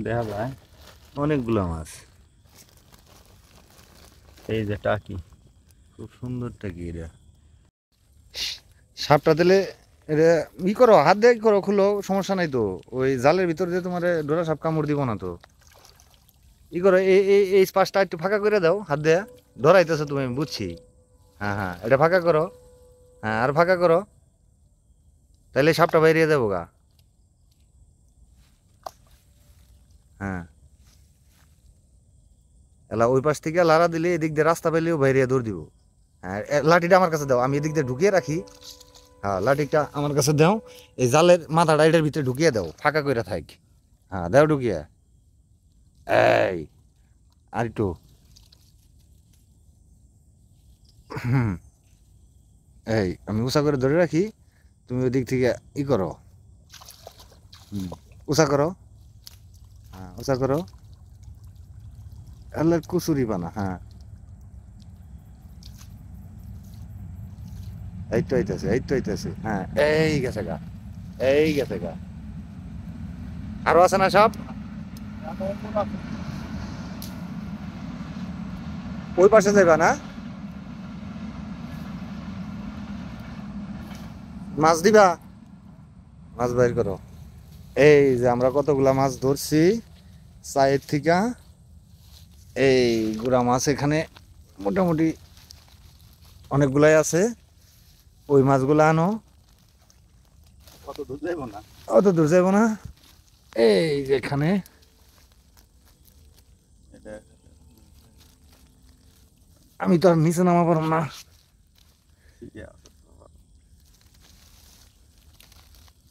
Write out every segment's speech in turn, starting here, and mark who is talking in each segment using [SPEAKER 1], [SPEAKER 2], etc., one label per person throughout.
[SPEAKER 1] দেখা যায় অনেকগুলো মাছ। এই যে টাকি, খুব সুন্দর টাকি এটা। সাপটা দিলে এটা ই করো, হাত দিয়ে করো, খুলো, সমস্যা নাই তো। ওই জালের ভিতর দিয়ে তোমার ডোরা সাপ কামড় দিব না তো। ই করো, এই এই এই পাশটা একটু ফাঁকা করে দাও হাত দিয়ে। ধরাইতেছো তুমি, আমি বুঝছি। হ্যাঁ হ্যাঁ, এটা ফাঁকা করো। হ্যাঁ, আর ফাঁকা করো, তাহলে সাপটা বাইরে যাবো গা। হ্যাঁ, এলা ওই পাশ থেকে লাড়া দিলে এদিক দিয়ে রাস্তা পেলেও বাইরে দৌড় দিব। হ্যাঁ, লাঠিটা আমার কাছে দাও, আমি এদিক দিয়ে ঢুকিয়ে রাখি। হ্যাঁ, লাঠিটা আমার কাছে দাও। এই জালের মাথাটা এটার ভিতরে ঢুকিয়ে দাও, ফাঁকা করে থাক। হ্যাঁ, দাও ঢুকিয়ে। এই, আর একটু। হুম, এই আমি উষা করে ধরে রাখি, তুমি ওই দিক থেকে ই করো। হুম, উষা করো। হ্যাঁ, উষা করো। আল্লাহর কুচুরি বানা। হ্যাঁ, এই তো আইতেছে, এই তো আইতেছে। হ্যাঁ, এই গেছে গা, এই গেছে গা। আরো আছে না সব? ওই পাশে যাইবা না? মাছ দিবা? মাছ বাইর করো। এই যে আমরা কতগুলা মাছ ধরছি চায়ের থেকে। এই গুড়া মাছ এখানে মোটামুটি অনেকগুলাই আছে। ওই মাছগুলো আনো।
[SPEAKER 2] কত দূর যাইব না?
[SPEAKER 1] অত দূর যাইব না। এই যে এখানে
[SPEAKER 2] এটা
[SPEAKER 1] আমি তো আর নিচে নামা পারব না।
[SPEAKER 2] ঠিকই আছে।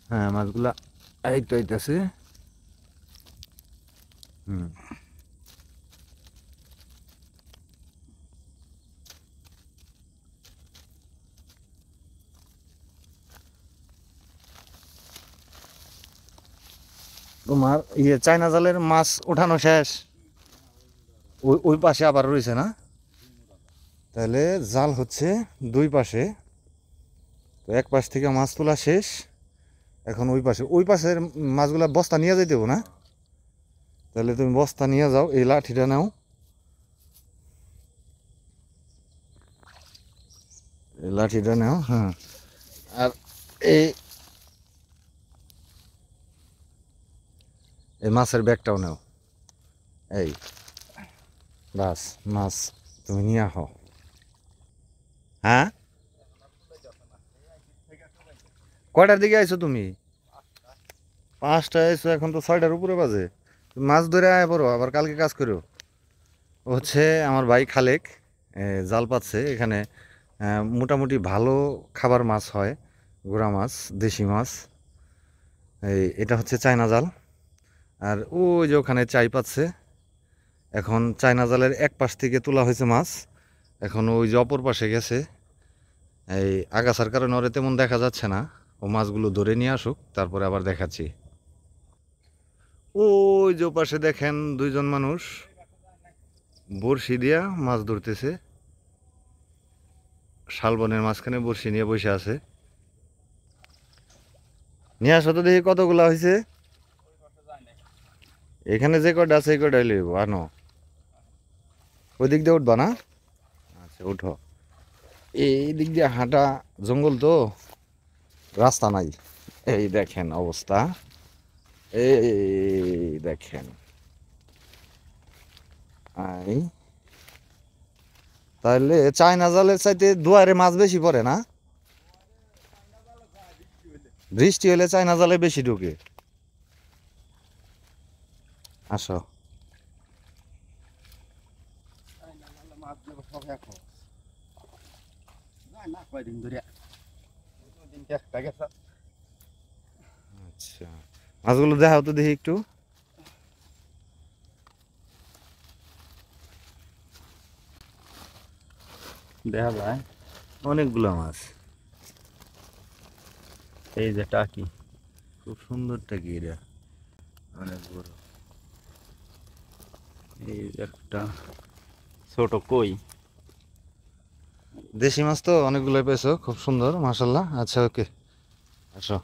[SPEAKER 1] হ্যাঁ, মাছগুলা এই তো আইতাছে। হুম, তোমার চায়না জালের মাছ ওঠানো শেষ? ওই ওই পাশে আবার রয়েছে না? তাহলে জাল হচ্ছে দুই পাশে। তো এক পাশ থেকে মাছ তোলা শেষ। এখন ওই পাশের মাছগুলা বস্তা নিয়ে যাইতে হবে না? তাহলে তুমি বস্তা নিয়ে যাও, এই লাঠিটা নাও। এই লাঠিটা নাও। হ্যাঁ, আর এই এই মাছের ব্যাগটাও নাও। এই বাস, মাছ তুমি নিয়ে আহ। হ্যাঁ, কয়টার দিকে আইছো তুমি? 5টায় আইছো, এখন তো 6টার উপরে বাজে। তুমি মাছ ধরে আয় পড়ো, আবার কালকে কাজ করো। ও হচ্ছে আমার ভাই খালেক, জাল পাতছে এখানে। মোটামুটি ভালো খাবার মাছ হয়, গুড়া মাছ, দেশি মাছ। এটা হচ্ছে চায়না জাল। আর ওই যে ওখানে চাই পাচ্ছে। এখন চায়না জালের এক পাশ থেকে তোলা হয়েছে মাছ, এখন ওই যে অপর পাশে গেছে। এই আগাছার কারণে ওরে তেমন দেখা যাচ্ছে না। ও মাছগুলো ধরে নিয়ে আসুক, তারপরে আবার দেখাচ্ছি। ওই যে পাশে দেখেন দুইজন মানুষ বড়শি দিয়া মাছ ধরতেছে। শালবনের মাঝখানে বড়শি নিয়ে বসে আছে। নিয়ে আসো তো দেখি কতগুলা হয়েছে। এখানে যে কয়টা আছে এই কয়টাই লইব, আনো। ওই দিক দিয়ে উঠবা না? আচ্ছা, উঠো। এই দিক দিয়ে হাঁটা, জঙ্গল তো, রাস্তা নাই। এই দেখেন অবস্থা, এই দেখেন। আই, তাহলে চায়না জালের চাইতে দুয়ারে মাছ বেশি পড়ে না? বৃষ্টি হলে চায়না জালে বেশি ঢুকে। আসো।
[SPEAKER 2] মাছ দেবো সব এখন না, কয়দিন ধরে দিন একটা গেছে।
[SPEAKER 1] আচ্ছা, মাছগুলো দেখাও তো দেখি একটু। দেখা যায় অনেকগুলো মাছ। এই যে টাকি, খুব সুন্দর টাকি এটা, অনেক বড়। এই যে একটা ছোট কই। দেশি মাছ তো অনেকগুলো পেয়েছো, খুব সুন্দর, মাশাল্লাহ। আচ্ছা, ওকে, আসো।